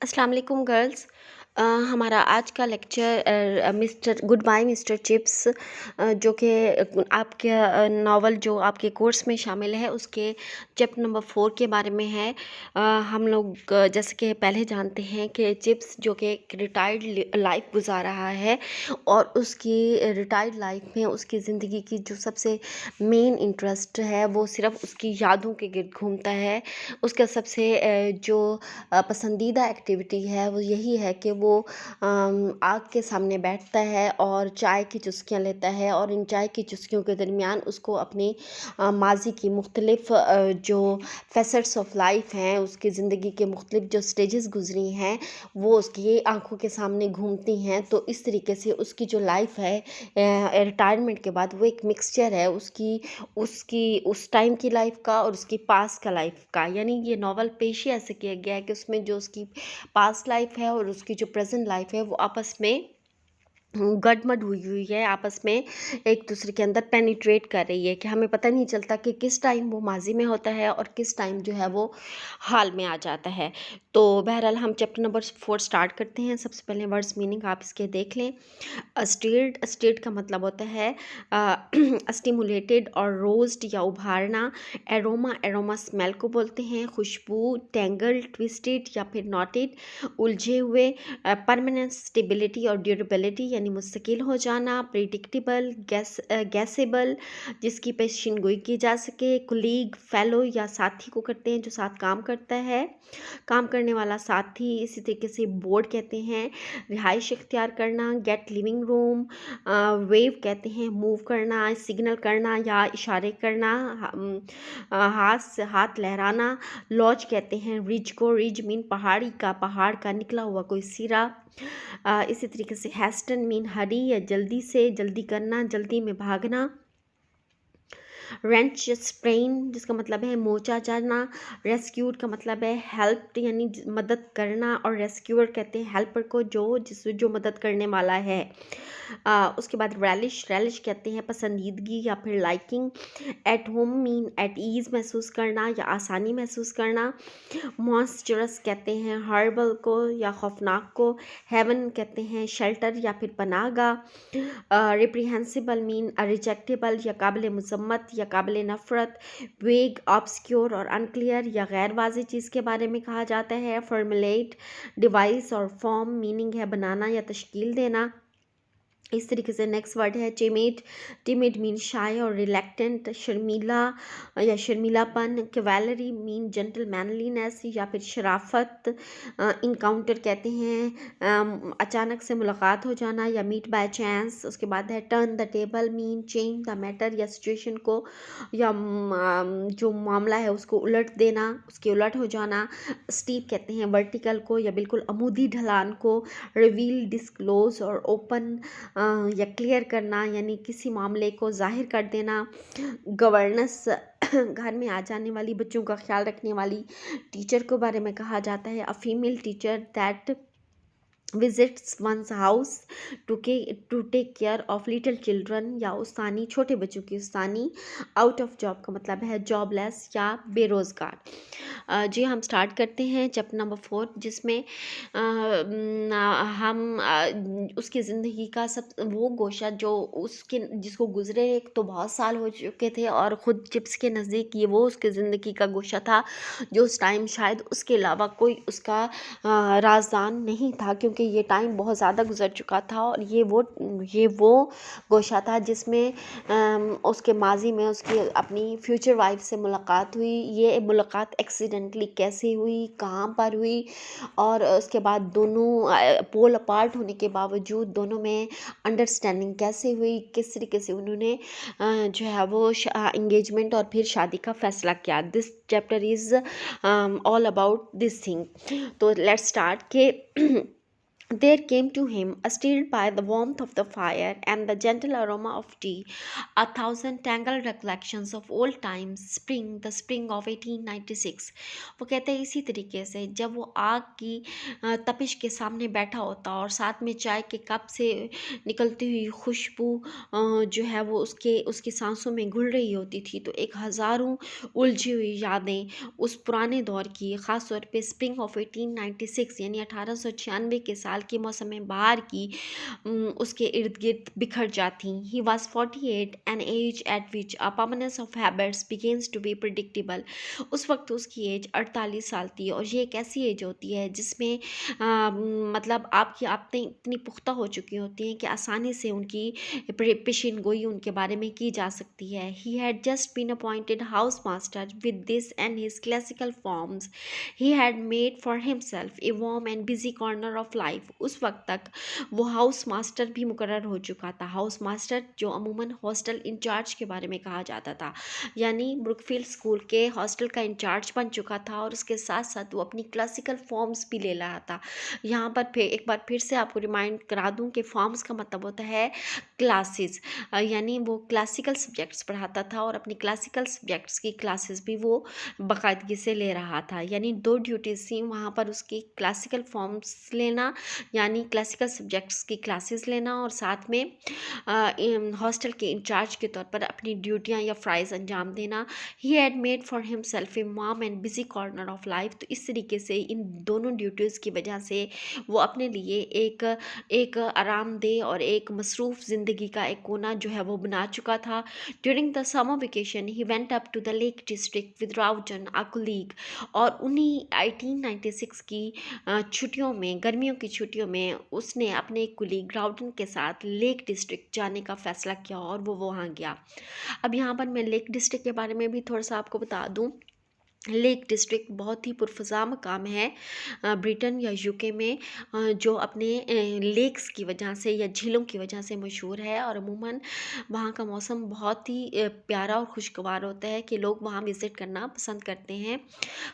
अस्सलाम वालेकुम गर्ल्स। हमारा आज का lecture mister good bye mister chips जो कि आपके नावल जो आपके कोर्स में शामिल है उसके चैप्टर नंबर 4 के बारे में है। हम लोग जैसे कि पहले जानते हैं कि चिप्स जो कि एक रिटायर्ड लाइफ गुजार रहा है और उसकी रिटायर्ड लाइफ में उसकी ज़िंदगी की जो सबसे मेन इंटरेस्ट है वो सिर्फ उसकी यादों के गिर्द घूमता है। उसका सबसे जो पसंदीदा एक्टिविटी है वो यही है कि वो आग के सामने बैठता है और चाय की चुस्कियाँ लेता है और इन चाय की चुस्कियों के दरमियान उसको अपनी माजी की मुख्तलिफ जो फैसेट्स ऑफ लाइफ हैं, उसकी ज़िंदगी के मुख्तलिफ जो स्टेजेस गुजरी हैं वो उसकी आंखों के सामने घूमती हैं। तो इस तरीके से उसकी जो लाइफ है रिटायरमेंट के बाद वो एक मिक्सचर है उसकी उसकी उस टाइम की लाइफ का और उसकी पास्ट का लाइफ का। यानी ये नावल पेश ही ऐसे किया गया है कि उसमें जो उसकी पास्ट लाइफ है और उसकी जो प्रेजेंट लाइफ है वो आपस में गडमड हुई हुई है, आपस में एक दूसरे के अंदर पेनिट्रेट कर रही है कि हमें पता नहीं चलता कि किस टाइम वो माजी में होता है और किस टाइम जो है वो हाल में आ जाता है। तो बहरहाल हम चैप्टर नंबर 4 स्टार्ट करते हैं। सबसे पहले वर्ड्स मीनिंग आप इसके देख लें। स्टेट का मतलब होता है स्टिमुलेटेड और रोस्ट या उभारना। एरोमा स्मेल को बोलते हैं। खुशबू, टेंगल, ट्विस्टेड या फिर नॉटेड, उलझे हुए। परमानेंट स्टेबिलिटी और ड्यूरेबिलिटी यानी मुस्तकिल हो जाना। प्रिडिक्टेबल, गैसेबल जिसकी पेशन गोई की जा सके। कुलीग, फेलो या साथी को करते हैं जो साथ काम करता है, काम करने वाला साथी। इसी तरीके से बोर्ड कहते हैं रिहाइश इख्तियार करना। Gate living room. वेव कहते हैं मूव करना, सिग्नल करना या इशारे करना। हाथ से हाथ लहराना। लॉज कहते हैं रिज को। रिज मीन पहाड़ का निकला हुआ कोई सिरा। इसी तरीके से हैस्टन मीन हरी या जल्दी से, जल्दी करना, जल्दी में भागना। रेंच स्प्रेन जिसका मतलब है मोचा जाना। रेस्क्यूड का मतलब है हेल्प यानी मदद करना और रेस्क्यूअर कहते हैं हेल्पर को जो मदद करने वाला है। उसके बाद रैलिश कहते हैं पसंदीदगी या फिर liking. At home mean at ease महसूस करना या आसानी महसूस करना। मॉन्स्टरस कहते हैं हर्बल को या खौफनाक को। हेवन कहते हैं शेल्टर या फिर पनाहगाह। रिप्रीहेंसिबल मीन रिजेक्टेबल या काबिल मजम्मत या काबिल नफ़रत। वेग, ऑब्सक्योर और अनक्लियर या गैर वाज़ेह चीज़ के बारे में कहा जाता है। फॉर्मुलेट, डिवाइस और फॉर्म मीनिंग है बनाना या तश्कील देना। इस तरीके से नेक्स्ट वर्ड है टिमिड मीन शाय और रिलैक्टेंट, शर्मीला या शर्मीलापन। कैवेलरी मीन जेंटल मैनलीनेस या फिर शराफत। इनकाउंटर कहते हैं अचानक से मुलाकात हो जाना या मीट बाय चांस। उसके बाद है turn the table mean change the matter या सिचुएशन को या जो मामला है उसको उलट देना, उसके उलट हो जाना। स्टीप कहते हैं वर्टिकल को या बिल्कुल अमूदी ढलान को। रिवील, डिस्क्लोज और ओपन या क्लियर करना यानी किसी मामले को जाहिर कर देना। गवर्नेंस घर में आ जाने वाली बच्चों का ख्याल रखने वाली टीचर को बारे में कहा जाता है। A female teacher that visits one's house to take care of little children या उस्तानी, छोटे बच्चों की उस्तानी। आउट ऑफ जॉब का मतलब है जॉबलेस या बेरोज़गार। जी हम स्टार्ट करते हैं चैप्टर नंबर 4 जिसमें हम उसकी ज़िंदगी का सब वो गोशा जो उसके जिसको गुजरे एक तो बहुत साल हो चुके थे और ख़ुद चिप्स के नज़दीक ये वो उसकी ज़िंदगी का गोशा था जो उस टाइम शायद उसके अलावा कोई उसका राजदान नहीं था, क्योंकि ये टाइम बहुत ज़्यादा गुजर चुका था और ये वो गोशा था जिसमें उसके माजी में उसकी अपनी फ्यूचर वाइफ से मुलाकात हुई। ये मुलाकात एक्सीडेंटली कैसे हुई, कहाँ पर हुई और उसके बाद दोनों पोल अपार्ट होने के बावजूद दोनों में अंडरस्टैंडिंग कैसे हुई, किस तरीके से उन्होंने जो है वो इंगेजमेंट और फिर शादी का फैसला किया। This chapter is all about this thing. तो लेट्स स्टार्ट के There came to him, stirred by the warmth of the fire and the gentle aroma of tea, a thousand tangled recollections of old times, spring, the spring of 1896। वो कहते हैं इसी तरीके से जब वो आग की तपिश के सामने बैठा होता और साथ में चाय के कप से निकलती हुई खुशबू जो है वो उसकी सांसों में घुल रही होती थी, तो एक हज़ारों उलझी हुई यादें उस पुराने दौर की, ख़ास तौर पे स्प्रिंग ऑफ 1896 यानी 1896 के साल के मौसम बहार की उसके इर्द गिर्द बिखर जाती। He was 48, an age at which a permanence of habits begins to be predictable. उस वक्त उसकी एज 48 साल थी और ये एक ऐसी एज होती है जिसमें मतलब आपकी आदतें इतनी पुख्ता हो चुकी होती हैं कि आसानी से उनकी पेशिन गोई उनके बारे में की जा सकती है। He had just been appointed house master with this and his classical forms he had made for himself a warm and busy corner of life. उस वक्त तक वो हाउस मास्टर भी मुकर्रर हो चुका था। हाउस मास्टर जो अमूमन हॉस्टल इंचार्ज के बारे में कहा जाता था, यानी ब्रुकफील्ड स्कूल के हॉस्टल का इंचार्ज बन चुका था और उसके साथ साथ वो अपनी क्लासिकल फॉर्म्स भी ले रहा था। यहाँ पर फिर एक बार फिर से आपको रिमाइंड करा दूँ कि फॉर्म्स का मतलब होता है क्लासेस, यानी वो क्लासिकल सब्जेक्ट्स पढ़ाता था और अपनी क्लासिकल सब्जेक्ट्स की क्लासेस भी वो बाकायदगी से ले रहा था। यानी दो ड्यूटीज़ थी वहाँ पर, उसकी क्लासिकल फॉर्म्स लेना यानी क्लासिकल सब्जेक्ट्स की क्लासेस लेना और साथ में हॉस्टल के इंचार्ज के तौर पर अपनी ड्यूटियाँ या फ़्राइज़ अंजाम देना। ही had made for himself a warm and busy corner of life. तो इस तरीके से इन दोनों ड्यूटीज़ की वजह से वो अपने लिए एक एक आरामदेह और एक मसरूफ़ ज़िंदगी का एक कोना जो है वो बना चुका था। During the summer vacation he went up to the Lake District with Rowden a colleague. और उन्हीं 1896 की छुट्टियों में, गर्मियों की छुट्टियों में उसने अपने एक कुलीग राउटन के साथ लेक डिस्ट्रिक्ट जाने का फ़ैसला किया और वो वहाँ गया। अब यहाँ पर मैं लेक डिस्ट्रिक्ट के बारे में भी थोड़ा-सा आपको बता दूँ। लेक डिस्ट्रिक्ट बहुत ही पुरफ़ज़ा मकाम है ब्रिटेन या यूके में, जो अपने लेक्स की वजह से या झीलों की वजह से मशहूर है और अमूमन वहाँ का मौसम बहुत ही प्यारा और खुशगवार होता है कि लोग वहाँ विज़िट करना पसंद करते हैं,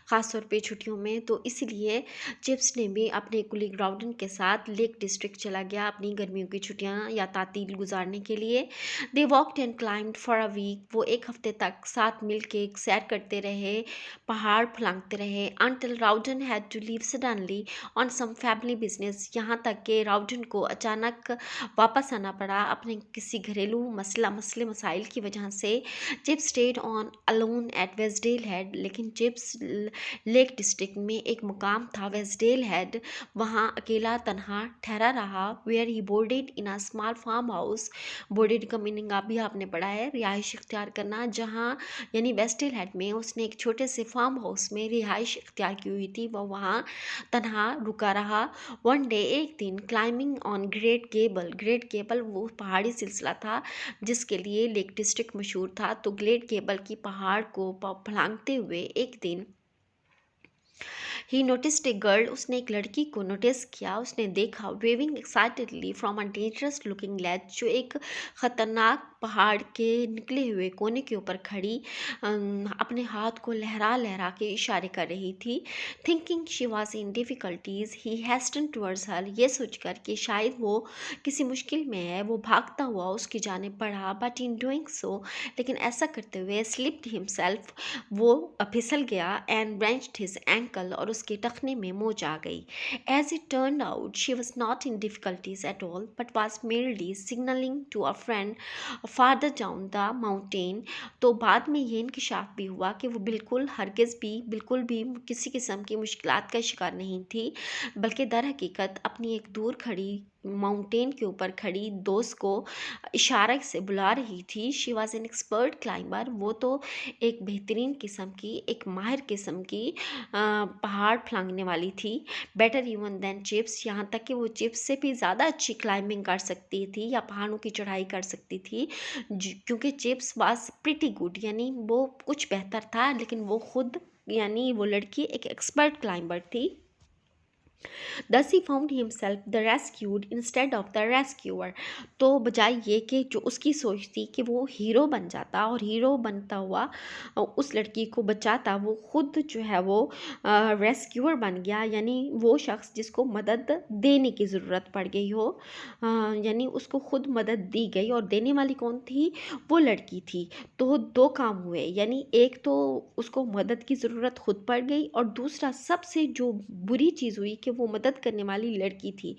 ख़ास तौर पे छुट्टियों में। तो इसीलिए चिप्स ने भी अपने कुलीग राउडन के साथ लेक डिस्ट्रिक्ट चला गया अपनी गर्मियों की छुट्टियाँ या तातील गुजारने के लिए। They walked and climbed for a week. वो एक हफ्ते तक साथ मिल के सैर करते रहे, पहाड़ फलांगते रहे। Until Rowden had to leave suddenly on some family business. यहाँ तक कि राउडन को अचानक वापस आना पड़ा अपने किसी घरेलू मसले मसाइल की वजह से। Chips stayed on alone at Wasdale Head. लेकिन चिप्स लेक डिस्ट्रिक्ट में एक मुकाम था वेस्टडेल हेड, वहाँ अकेला तनहा ठहरा रहा। Where he boarded in a small farm house. Boarded का मीनिंग आप भी आपने पढ़ा है, रिहाइश इख्तियार करना। जहाँ यानी वेस्टडेल हेड में उसने एक छोटे से फार्म हाउस में रिहाइश इख्तियार की हुई थी, वह वहाँ तनहा रुका रहा। वन डे, एक दिन, climbing on great Gable. Great Gable वो पहाड़ी सिलसिला था जिसके लिए लेक डिस्ट्रिक्ट मशहूर था। तो ग्रेट गेबल की पहाड़ को फलांगते हुए एक दिन ही नोटिस्ड ए गर्ल। उसने एक लड़की को नोटिस किया, उसने देखा, waving excitedly from a dangerous looking ledge, जो एक ख़तरनाक पहाड़ के निकले हुए कोने के ऊपर खड़ी अपने हाथ को लहरा लहरा के इशारे कर रही थी। Thinking she was in difficulties he hastened towards her. ये सोचकर कि शायद वो किसी मुश्किल में है, वो भागता हुआ उसकी जानिब बढ़ा। बट इन डूइंग सो, लेकिन ऐसा करते हुए, स्लिप्ड हिमसेल्फ, वो फिसल गया एंड ब्रेंच्ड हिज एंकल, और उसके टखने में मोच आ गई। As it turn out she was not in difficulties at all but was merely signalling to a friend farther down the mountain. तो बाद में ये इंकशाफ भी हुआ कि वो बिल्कुल भी किसी किस्म की मुश्किलात का शिकार नहीं थी, बल्कि दर हकीकत अपनी एक दूर खड़ी माउंटेन के ऊपर खड़ी दोस्त को इशारे से बुला रही थी। She was an expert climber. वो तो एक बेहतरीन किस्म की, एक माहिर किस्म की पहाड़ फलांगने वाली थी। बेटर इवन दैन चिप्स, यहाँ तक कि वो चिप्स से भी ज़्यादा अच्छी क्लाइंबिंग कर सकती थी या पहाड़ों की चढ़ाई कर सकती थी, क्योंकि चिप्स वाज प्रिटी गुड, यानी वो कुछ बेहतर था, लेकिन वो खुद यानी वो लड़की एक एक्सपर्ट क्लाइंबर थी। दस he found himself the rescued instead of the rescuer. तो बजाय ये कि जो उसकी सोच थी कि वो हीरो बन जाता और हीरो बनता हुआ उस लड़की को बचाता, वो खुद जो है वो रेस्क्यूअर बन गया, यानी वो शख्स जिसको मदद देने की ज़रूरत पड़ गई हो, यानी उसको खुद मदद दी गई और देने वाली कौन थी, वो लड़की थी। तो दो काम हुए, यानी एक तो उसको मदद की ज़रूरत खुद पड़ गई और दूसरा सबसे जो बुरी चीज़ हुई कि वो मदद करने वाली लड़की थी।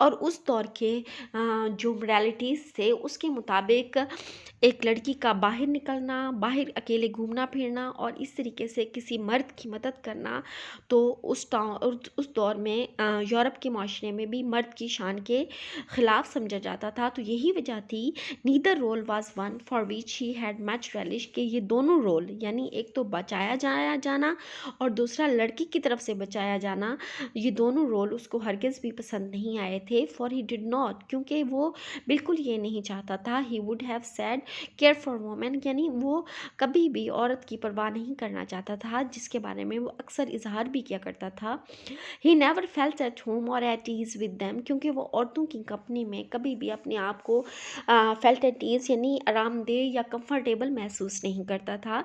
और उस दौर के जो मोरालिटीज़ थे उसके मुताबिक एक लड़की का बाहर निकलना, बाहर अकेले घूमना फिरना और इस तरीके से किसी मर्द की मदद करना, तो उस दौर में यूरोप के माशरे में भी मर्द की शान के ख़िलाफ़ समझा जाता था। तो यही वजह थी neither role was one for which he had much relish कि ये दोनों रोल, यानी एक तो बचाया जाना और दूसरा लड़की की तरफ से बचाया जाना, ये दोनों रोल उसको हरगिज़ भी पसंद नहीं आए थे। फॉर ही डिड नॉट, क्योंकि वो बिल्कुल ये नहीं चाहता था, he would have sad care for women, यानी वो कभी भी औरत की परवाह नहीं करना चाहता था, जिसके बारे में वो अक्सर इजहार भी किया करता था। He never felt at home और एट ईज़ विद देम, क्योंकि वो औरतों की कंपनी में कभी भी अपने आप को फेल्ट एट ईज़ यानी आरामदेह या कंफर्टेबल महसूस नहीं करता था।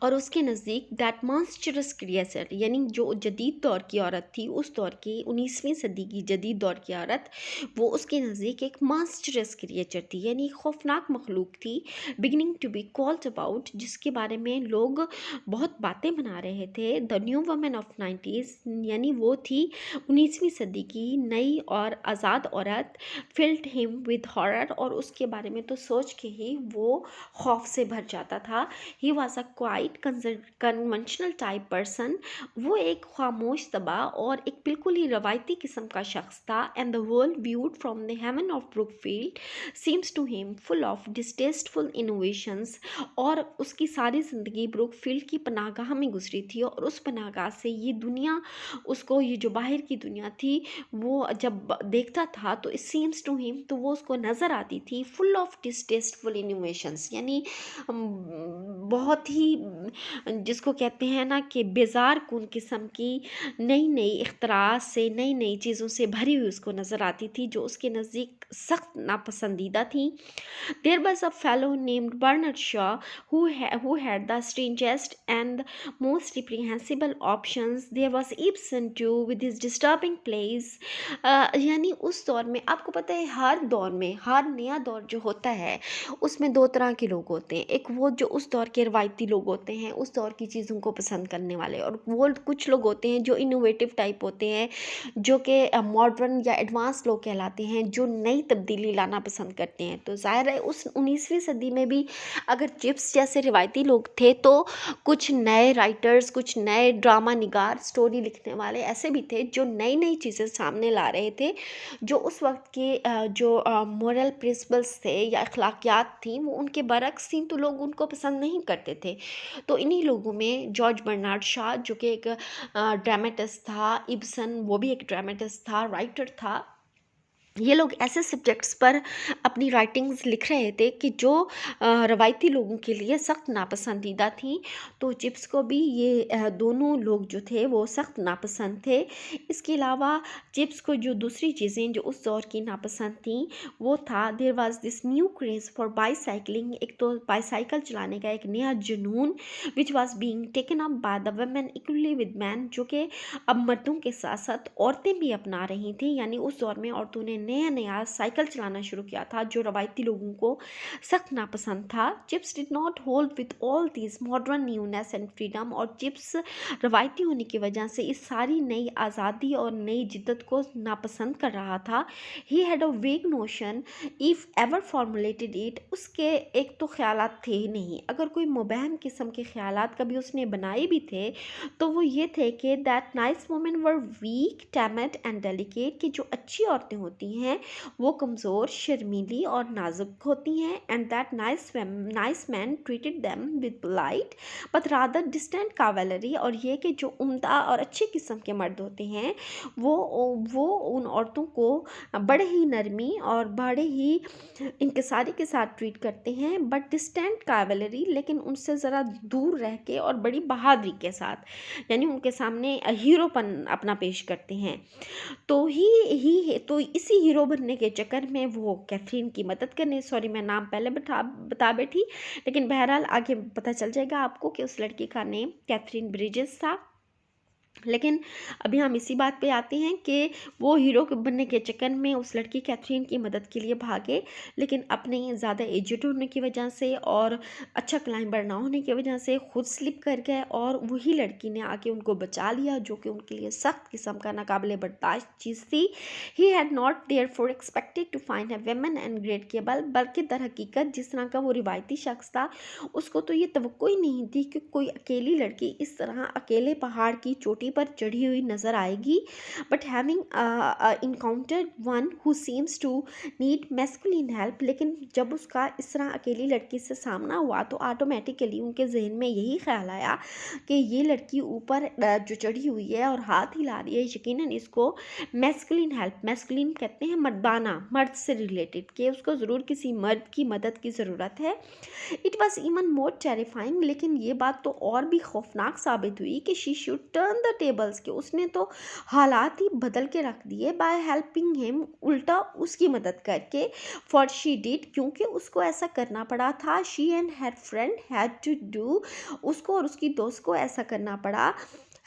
और उसके नज़दीक दैट मॉन्स्टरस क्रिएचर, यानी जो जदीद दौर की औरत थी, उस दौर की 19वीं सदी की जदीद दौर की औरत, वो उसके नज़दीक एक मॉन्स्टरस क्रिएचर थी, यानी खौफनाक मखलूक थी, beginning to be called about, जिसके बारे में लोग बहुत बातें बना रहे थे। The new woman of 90s, यानी वो थी 19वीं सदी की नई और आज़ाद औरत। फिल्ड हिम विद हॉरर, और उसके बारे में तो सोच के ही वो खौफ से भर जाता था। He was a quite conventional type person, वो एक खामोश तबा और एक बिल्कुल ही रवायती किस्म का शख्स था। And the world viewed from the haven of Brookfield seems to him full of distasteful innovations, और उसकी सारी ज़िंदगी ब्रुकफील्ड की पनाहगाह में गुजरी थी और उस पनाहगाह से ये दुनिया, उसको ये जो बाहर की दुनिया थी, वो जब देखता था तो इट सीम्स टू हिम, तो वो उसको नज़र आती थी फुल ऑफ डिस्टेस्टफुल इनोवेशंस, यानी बहुत ही जिसको कहते हैं ना कि बेजार कुन किस्म की नई नई इख्तराआत से, नई नई चीज़ों से भरी हुई उसको नज़र आती थी, जो उसके नज़दीक सख्त नापसंदीदा थी। There was a fellow named Bernard Shaw who had the strangest and most reprehensible options. There was Ibsen too with his disturbing plays. यानी उस दौर में आपको पता है, हर दौर में हर नया दौर जो होता है उसमें दो तरह के लोग होते हैं। एक वो जो उस दौर के रवायती लोग होते हैं, उस दौर की चीज़ों को पसंद करने वाले, और वो कुछ लोग होते हैं जो इनोवेटिव टाइप होते हैं, जो कि मॉडर्न या एडवांस लोग कहलाते हैं, जो नई तब्दीली लाना पसंद करते हैं। तो ज़ाहिर है उस 19वीं सदी में भी अगर चिप्स जैसे रिवायती लोग थे, तो कुछ नए राइटर्स, कुछ नए ड्रामा निगार, स्टोरी लिखने वाले ऐसे भी थे जो नई नई चीज़ें सामने ला रहे थे, जो उस वक्त के जो मोरल प्रिंसिपल्स थे या अखलाकियात थी वो उनके बरक्स थी, तो लोग उनको पसंद नहीं करते थे। तो इन्हीं लोगों में जॉर्ज बर्नार्ड शॉ, जो कि एक ड्रामेटिस्ट था, इब्सन वो भी एक ड्रामेटिस्ट था, राइटर था, ये लोग ऐसे सब्जेक्ट्स पर अपनी राइटिंग्स लिख रहे थे कि जो रवायती लोगों के लिए सख्त नापसंदीदा थी। तो चिप्स को भी ये दोनों लोग जो थे वो सख्त नापसंद थे। इसके अलावा चिप्स को जो दूसरी चीज़ें जो उस दौर की नापसंद थी वो था, there was this new craze for bicycling, एक तो बाईसाइकिल चलाने का एक नया जुनून, which was being taken up by the women equally with men, जो कि अब मर्दों के साथ साथ औरतें भी अपना रही थी। यानी उस दौर में औरतों ने नया नया साइकिल चलाना शुरू किया था, जो रवायती लोगों को सख्त नापसंद था। Chips did not hold with all this modern newness and freedom, और चिप्स रवायती होने की वजह से इस सारी नई आज़ादी और नई जिद्दत को नापसंद कर रहा था। ही हैड अ वेग notion if ever formulated it, उसके एक तो ख्यालात थे ही नहीं, अगर कोई मुबहम किस्म के ख्यालात कभी उसने बनाए भी थे तो वो ये थे कि that nice women were weak, timid and delicate, कि जो अच्छी औरतें होती हैं हैं वो कमज़ोर, शर्मीली और नाजुक होती हैं, and that nice men treated them with polite but rather distant chivalry, और ये कि जो उम्दा और अच्छे किस्म के मर्द होते हैं वो उन औरतों को बड़े ही नरमी और बड़े ही इंकिसारी के साथ ट्रीट करते हैं, बट डिस्टेंट कावलरी, लेकिन उनसे ज़रा दूर रह के और बड़ी बहादुरी के साथ, यानी उनके सामने हीरोपन अपना पेश करते हैं। तो इसी हीरो बनने के चक्कर में वो कैथरीन की मदद करने, सॉरी मैं नाम पहले बता बैठी, लेकिन बहरहाल आगे पता चल जाएगा आपको कि उस लड़की का नेम कैथरीन ब्रिजेस था। लेकिन अभी हम इसी बात पे आते हैं कि वो हीरो बनने के चक्कर में उस लड़की कैथरीन की मदद के लिए भागे, लेकिन अपने ज़्यादा एजेड होने की वजह से और अच्छा क्लाइंबर ना होने की वजह से खुद स्लिप कर गए, और वही लड़की ने आके उनको बचा लिया, जो कि उनके लिए सख्त किस्म का नाकाबिले बर्दाश्त चीज़ थी। He had not therefore expected to find a woman and great cable, बल्कि दर हकीकत जिस तरह का वो रिवायती शख्स था उसको तो ये तवक्को ही नहीं थी कि कोई अकेली लड़की इस तरह अकेले पहाड़ की चोटी पर चढ़ी हुई नजर आएगी। But having encountered one who seems to need masculine help, लेकिन जब उसका इस तरह अकेली लड़की से सामना हुआ तो ऑटोमेटिकली उनके जहन में यही ख्याल आया कि ये लड़की ऊपर जो चढ़ी हुई है और हाथ हिला रही है, यकीनन इसको मैस्कुलिन हेल्प, मैस्कुलिन कहते हैं मर्दाना, मर्द से रिलेटेड, कि उसको ज़रूर किसी मर्द की मदद की ज़रूरत है। It was even more terrifying, लेकिन ये बात तो और भी खौफनाक साबित हुई कि she should turn the tables, के उसने तो हालात ही बदल के रख दिए बाय हेल्पिंग हिम, उल्टा उसकी मदद करके, फॉर शी डिड, क्योंकि उसको ऐसा करना पड़ा था। She and her friend had to do, उसको और उसकी दोस्त को ऐसा करना पड़ा।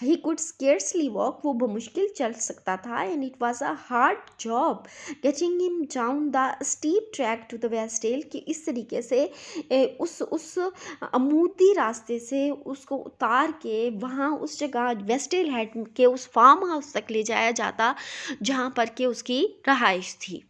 ही कुड स्केर्सली वॉक, वो बमुश्किल चल सकता था, and it was a hard job getting him down the steep track to द वेस्टेल, कि इस तरीके से उस अमूदी रास्ते से उसको उतार के वहाँ उस जगह वेस्टेल हेड के उस फार्म हाउस तक ले जाया जाता जहाँ पर के उसकी रहाइश थी।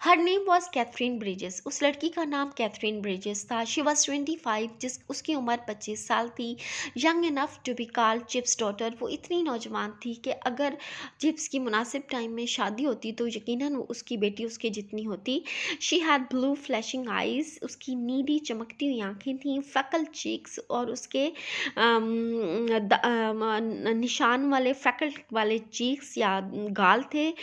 Her name was Katherine Bridges, उस लड़की का नाम कैथरीन ब्रिजेस था। शी वॉज 25, उसकी उम्र 25 साल थी। Young enough to be called Chips daughter, वो इतनी नौजवान थी कि अगर चिप्स की मुनासिब टाइम में शादी होती तो यकीनन उसकी बेटी उसके जितनी होती। She had blue flashing eyes, उसकी नीली चमकती हुई आँखें थीं, फैकल चीक्स, और उसके निशान वाले फैकल वाले चीक्स या गाल थे।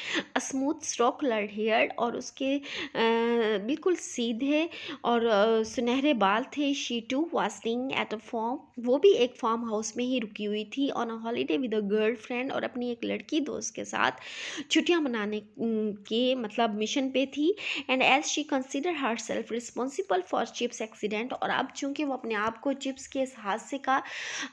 स्मूथ स्ट्रोक लर्ड हेयर, और उसके बिल्कुल सीधे और सुनहरे बाल थे। She too was staying at a farm, वो भी एक फार्म हाउस में ही रुकी हुई थी, on a holiday with a girlfriend, और अपनी एक लड़की दोस्त के साथ छुट्टियां मनाने के मतलब मिशन पे थी। And as she consider herself responsible for Chips accident, और अब चूंकि वो अपने आप को चिप्स के इस हादसे का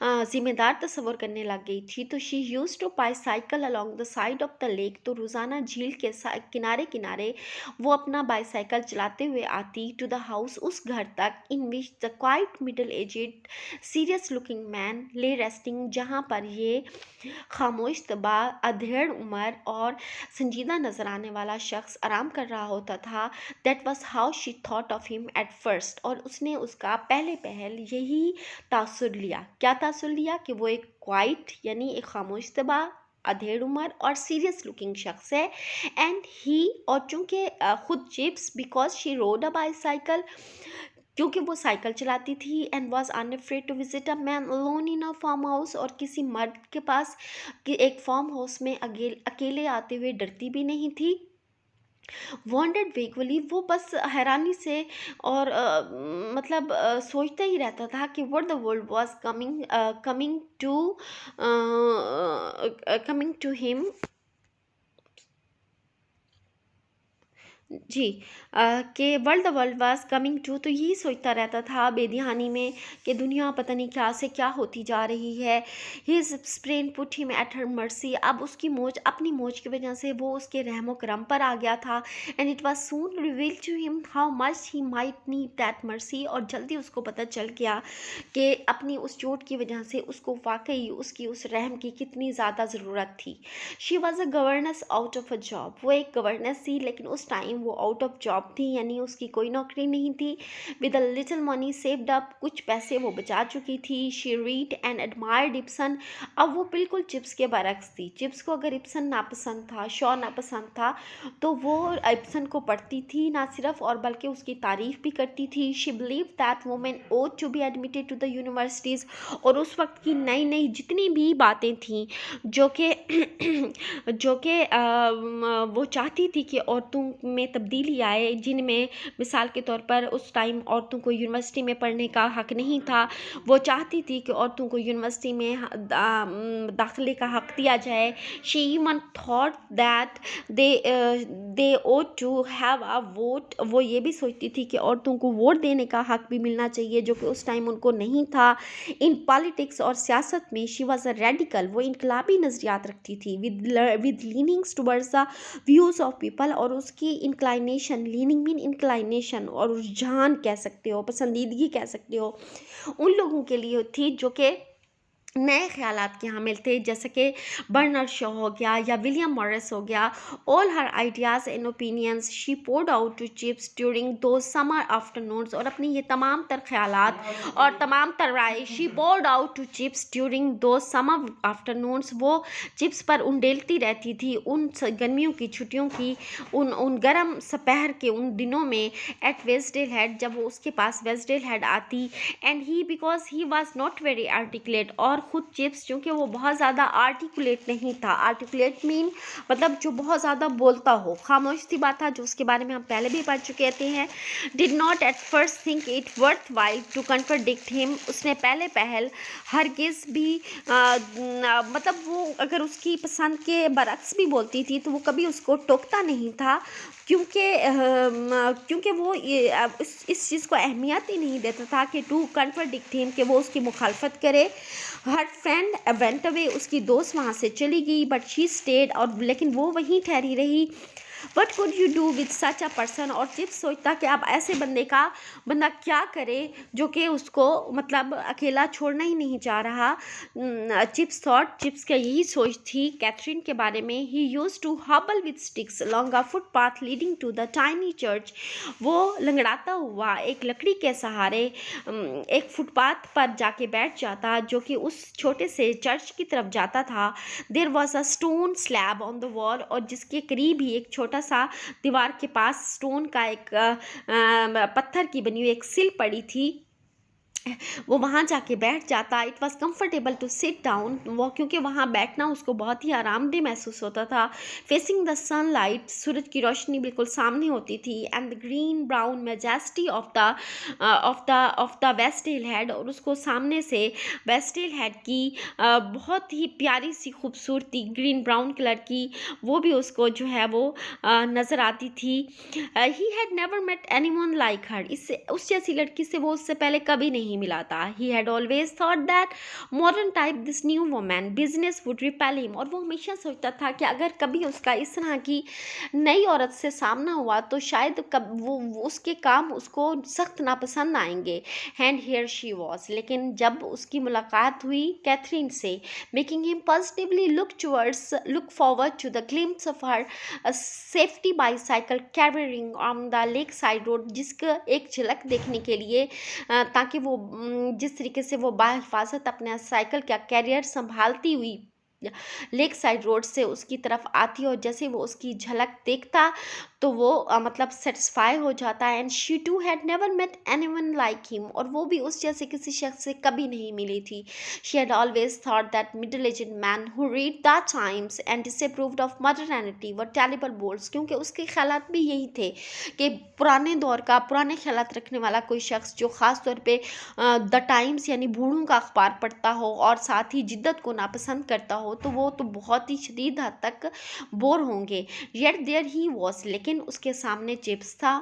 जिम्मेदार तस्वर करने लग गई थी, तो she used to bicycle along the side of the lake, तो रोज़ाना झील के किनारे किनारे वो अपना बाईसाइकिल चलाते हुए आती टू द हाउस, उस घर तक, in which the quiet middle aged serious looking man lay resting, जहाँ पर ये खामोश तबा अधेड़ उम्र और संजीदा नजर आने वाला शख्स आराम कर रहा होता था। That was how she thought of him at first, और उसने उसका पहले पहल यही तासुर लिया। क्या तासुर लिया? कि वो एक क्वाइट यानी एक खामोश तबा अधेड़ उम्र और सीरियस लुकिंग शख्स है। एंड ही, और चूँकि खुद Chips because she rode a bicycle, क्योंकि वो साइकिल चलाती थी, and was unafraid to visit a man alone in a farm house, और किसी मर्द के पास कि एक फार्म हाउस में अकेले आते हुए डरती भी नहीं थी। वॉन्डेड वेगुअली, वो बस हैरानी से और मतलब सोचता ही रहता था कि what the world was coming to him. जी, कि world the world was coming to, तो यही सोचता रहता था बेदिहानी में कि दुनिया पता नहीं क्या से क्या होती जा रही है। His sprain put him at her mercy, अब उसकी मोज, अपनी मोज की वजह से वो उसके रहमो करम पर आ गया था। And it was soon reveal to him how much he might need that mercy, और जल्दी उसको पता चल गया कि अपनी उस चोट की वजह से उसको वाकई उसकी उस रहम की कितनी ज़्यादा ज़रूरत थी। She was a governance out of a job, वो एक गवर्नेंस थी, लेकिन उस टाइम वो आउट ऑफ जॉब थी, यानी उसकी कोई नौकरी नहीं थी। With a little money saved up, कुछ पैसे वो बचा चुकी थी। She read and admired Ibsen. अब वो बिल्कुल चिप्स के बरक्स थी। चिप्स को अगर इब्सन नापसंद था, शॉ नापसंद था, तो वो इब्सन को पढ़ती थी ना सिर्फ, और बल्कि उसकी तारीफ भी करती थी। She believe that women ought to be admitted to the universities. और उस वक्त की नई नई जितनी भी बातें थीं जो कि जो कि वो चाहती थी कि औरतों में तब्दीली आए, जिनमें मिसाल के तौर पर उस टाइम औरतों को यूनिवर्सिटी में पढ़ने का हक़ नहीं था। वो चाहती थी कि औरतों को यूनिवर्सिटी में दाखिले का हक़ दिया जाए। She even thought that they ought to have a vote. वो ये भी सोचती थी कि औरतों को वोट देने का हक़ भी मिलना चाहिए, जो कि उस टाइम उनको नहीं था। इन पॉलिटिक्स, और सियासत में, शी वॉज अ रेडिकल। वो इनकलाबी नज़रियात रखती थी। With leanings towards the views of people. और उसकी इंक्लाइनेशन, लीनिंग मीन इंक्लाइनेशन, और रुझान कह सकते हो, पसंदीदगी कह सकते हो, उन लोगों के लिए थी जो कि नए ख्यालात के हामिल थे, जैसे कि बर्नर्ड शॉ हो गया या विलियम मॉरिस हो गया। All her ideas and opinions she poured out to Chips during those summer afternoons. और अपनी ये तमाम तर ख्यालात और तमाम तर राय she poured out to Chips during those summer afternoons. वो चिप्स पर उंडेलती रहती थी उन गर्मियों की छुट्टियों की, उन गर्म सपहर के उन दिनों में, एट वेस्डेल हेड, जब वो उसके पास वेस्डेल हेड आती। And he because he was not very articulate. और ख़ुद चिप्स चूँकि वो बहुत ज़्यादा आर्टिकुलेट नहीं था। आर्टिकुलेट मीन मतलब जो बहुत ज़्यादा बोलता हो, खामोश सी बात था, जो उसके बारे में हम पहले भी पढ़ चुके हैं। Did not at first think it worth while to contradict him. उसने पहले पहल हरगिज़ भी मतलब वो अगर उसकी पसंद के बरक्स भी बोलती थी तो वो कभी उसको टोकता नहीं था, क्योंकि वो इस चीज़ को अहमियत ही नहीं देता था कि टू कंट्राडिक्ट हिम, कि वो उसकी मुखालफत करे। हर फ्रेंड वेंट अवे, उसकी दोस्त वहाँ से चली गई। बट शी स्टेड, और लेकिन वो वहीं ठहरी रही। What could you do with such a person. और चिप्स सोचता कि अब ऐसे बंदा क्या करे जो कि उसको मतलब अकेला छोड़ना ही नहीं चाह रहा। चिप्स थॉट, चिप्स का यही सोच थी कैथरीन के बारे में। He used to hobble with sticks along a footpath leading to the tiny church. वो लंगड़ाता हुआ एक लकड़ी के सहारे एक फुटपाथ पर जाके बैठ जाता, जो कि उस छोटे से चर्च की तरफ जाता था। There was a stone slab on the wall. और जिसके करीब ही एक छोटा सा दीवार के पास स्टोन का एक पत्थर की बनी हुई एक सिल पड़ी थी। वो वहाँ जाके बैठ जाता। It was comfortable to sit down. वो क्योंकि वहाँ बैठना उसको बहुत ही आरामदेह महसूस होता था। फेसिंग द सनलाइट, सूरज की रोशनी बिल्कुल सामने होती थी। And the green brown majesty of the Wasdale Head. और उसको सामने से वेस्टेल हेड की बहुत ही प्यारी सी खूबसूरती ग्रीन ब्राउन कलर की, वो भी उसको जो है वो नज़र आती थी। He had never met anyone like her. इससे उस जैसी लड़की से वो उससे पहले कभी नहीं मिला था। He had always thought that modern type this new woman business would repel him. और वो हमेशा सोचता था कि अगर कभी उसका इस तरह की नई औरत से सामना हुआ तो शायद वो उसके काम उसको सख्त नापसंद आएंगे। And here she was. लेकिन जब उसकी मुलाकात हुई कैथरीन से, making him positively look forward to the glimpse of her safety bicycle careering on the lake side road, जिसका एक झलक देखने के लिए ताकि वो जिस तरीके से वो बाहिफाजत अपने साइकिल का कैरियर संभालती हुई लेक साइड रोड से उसकी तरफ आती, और जैसे वो उसकी झलक देखता तो वो मतलब सेटिस्फाई हो जाता। And she too had never met anyone like him. और वो भी उस जैसे किसी शख्स से कभी नहीं मिली थी। She had always thought that middle aged man who read the Times and disapproved of modernity were terrible bores. क्योंकि उसके ख्यालात भी यही थे कि पुराने दौर का पुराने ख्यालात रखने वाला कोई शख्स जो ख़ास तौर पे द टाइम्स यानी बूढ़ों का अखबार पढ़ता हो और साथ ही जिद्दत को नापसंद करता हो, तो वो तो बहुत ही शदीद हद तक बोर होंगे। Yet there he was. लेकिन उसके सामने चिप्स था।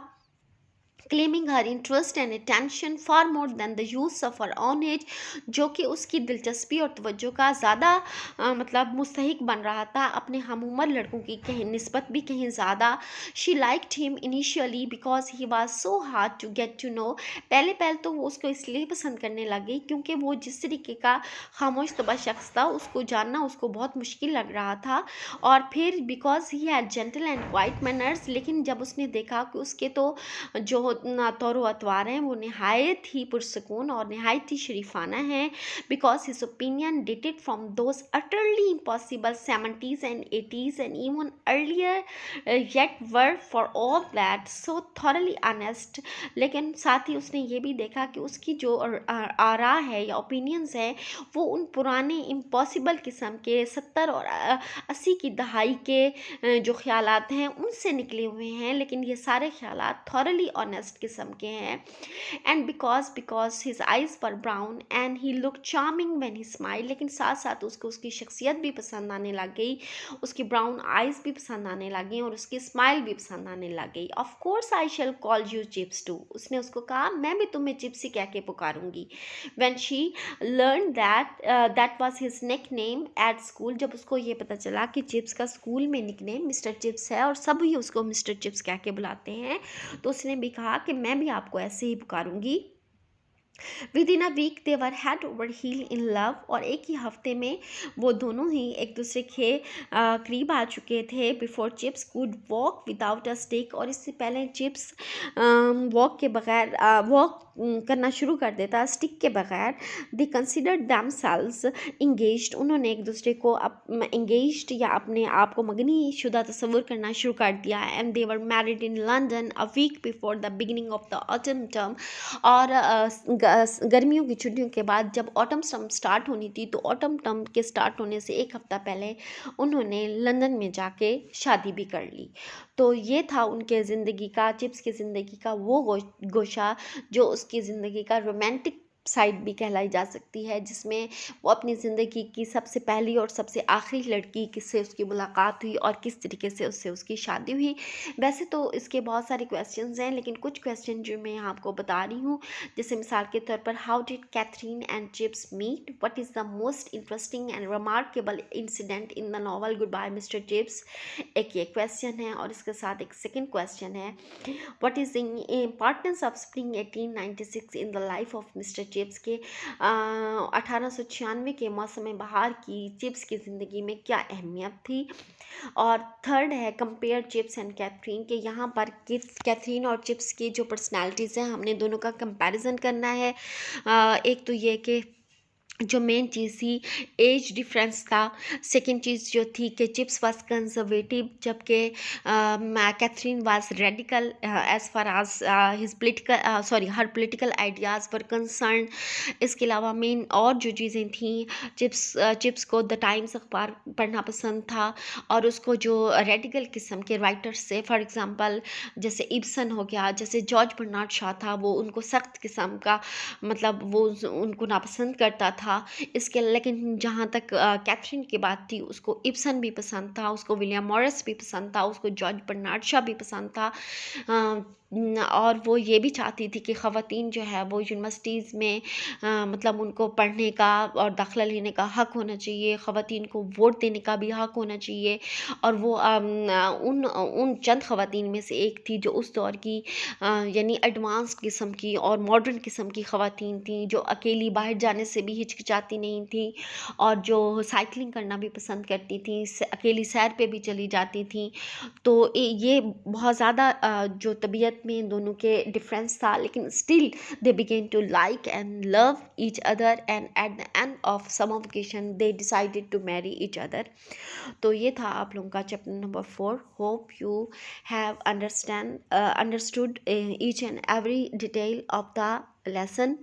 Claiming her interest and attention far more than the use of her own age, जो कि उसकी दिलचस्पी और तवज्जो का ज़्यादा मतलब मुस्तहिक बन रहा था अपने हम उम्र लड़कों की कहीं निस्बत भी कहीं ज़्यादा। She liked him initially because he was so hard to get to know. पहले पहल तो वो उसको इसलिए पसंद करने लगी क्योंकि वो जिस तरीके का खामोश तबा शख्स था उसको जानना उसको बहुत मुश्किल लग रहा था। और फिर because he had gentle and quite manners, लेकिन जब उसने देखा कि उसके तो जो तौर अतवार हैं वो नहायत ही पुरसकून और नहायत ही शरीफाना है। Because his opinion dated from those utterly impossible 70s and 80s and even earlier, yet were for all that so thoroughly honest। लेकिन साथ ही उसने ये भी देखा कि उसकी जो आरा है या ओपिनियंस है वो उन पुराने इम्पॉसिबल किस्म के 70 और 80 की दहाई के जो ख्यालात हैं उनसे निकले हुए हैं, लेकिन ये सारे ख्यालात थॉरली ऑनेस्ट किस्म के हैं। And because his eyes were brown and he look charming when he smile, लेकिन साथ साथ उसको उसकी शख्सियत भी पसंद आने लग गई, उसकी ब्राउन आइज़ भी पसंद आने लगी और उसकी स्माइल भी पसंद आने लग गई। Of course I shall call you Chips too, उसने उसको कहा मैं भी तुम्हें चिप्स ही कह के पुकारूंगी। When she learn that was his nickname at school, जब उसको ये पता चला कि चिप्स का स्कूल में निक नेम मिस्टर चिप्स है और सब ही उसको मिस्टर चिप्स कह के बुलाते हैं, तो उसने भी कहा कि मैं भी आपको ऐसे ही पुकारूंगी। Within a week they were head over heel in love, और एक ही हफ्ते में वो दोनों ही एक दूसरे के करीब आ चुके थे। Before chips could walk without a stick, और इससे पहले चिप्स वॉक के बगैर वॉक करना शुरू कर देता स्टिक के बगैर। दे कंसिडर्ड दैमसेल्व्स इंगेज्ड, उन्होंने एक दूसरे को इंगेज्ड या अपने आप को मगनी शुदा तस्वुर करना शुरू कर दिया। And they were married in London a week before the beginning of the autumn term, और गर्मियों की छुट्टियों के बाद जब ऑटम टर्म स्टार्ट होनी थी तो ऑटम टर्म के स्टार्ट होने से एक हफ्ता पहले उन्होंने लंदन में जाके शादी भी कर ली। तो ये था उनके ज़िंदगी का, चिप्स की ज़िंदगी का वो गोशा जो उसकी ज़िंदगी का रोमांटिक साइड भी कहलाई जा सकती है, जिसमें वो अपनी ज़िंदगी की सबसे पहली और सबसे आखिरी लड़की किससे उसकी मुलाकात हुई और किस तरीके से उससे उसकी शादी हुई। वैसे तो इसके बहुत सारे क्वेश्चंस हैं, लेकिन कुछ क्वेश्चन जो मैं आपको बता रही हूँ, जैसे मिसाल के तौर पर how did Katherine and Chips meet, what is the most interesting and remarkable incident in the novel good bye mister Chips, एक ये क्वेश्चन है। और इसके साथ एक सेकेंड क्वेश्चन है, what is the importance of spring 1896 in the life of Mister Chips के 1896 के मौसम बहार की चिप्स की ज़िंदगी में क्या अहमियत थी। और थर्ड है कंपेयर चिप्स एंड कैथरीन के, यहाँ पर कैथरीन और चिप्स की जो पर्सनालिटीज़ हैं हमने दोनों का कंपैरिजन करना है। एक तो ये कि जो मेन चीज़ थी एज डिफरेंस था। सेकंड चीज़ जो थी कि चिप्स वाज कंजर्वेटिव जबकि Katherine was radical as far as his political her political ideas were concern. इसके अलावा मेन और जो चीज़ें थी, चिप्स को द टाइम्स अखबार पढ़ना पसंद था और उसको जो रेडिकल किस्म के राइटर्स से, फॉर एग्ज़ाम्पल जैसे इब्सन हो गया, जैसे जॉर्ज बर्नार्ड शॉ था, वो उनको सख्त किस्म का मतलब वो उनको नापसंद करता था। इसके लेकिन जहाँ तक कैथरीन की बात थी, उसको इब्सन भी पसंद था, उसको विलियम मॉरिस भी पसंद था, उसको जॉर्ज बर्नार्ड शॉ भी पसंद था। और वो ये भी चाहती थी कि ख़वातीन जो है वो यूनिवर्सिटीज़ में मतलब उनको पढ़ने का और दाखिला लेने का हक़ होना चाहिए, ख़वातीन को वोट देने का भी हक़ होना चाहिए। और वो उन चंद ख़वातीन में से एक थी जो उस दौर की यानी एडवांस किस्म की और मॉडर्न किस्म की ख़वातीन थी, जो अकेली बाहर जाने से भी हिचकिचाती नहीं थी और जो साइकिलिंग करना भी पसंद करती थी, अकेली सैर पे भी चली जाती थी। तो ये बहुत ज़्यादा जो तबीयत में इन दोनों के डिफरेंस था, लेकिन still they began to like and love each other and at the end of summer vacation they decided to marry each other. तो ये था आप लोगों का chapter number 4। Hope you have understood each and every detail of the lesson.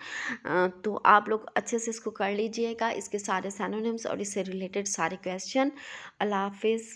तो आप लोग अच्छे से इसको कर लीजिएगा, इसके सारे सिनोनिम्स और इससे रिलेटेड सारे क्वेश्चन। अल्लाह हाफिज़।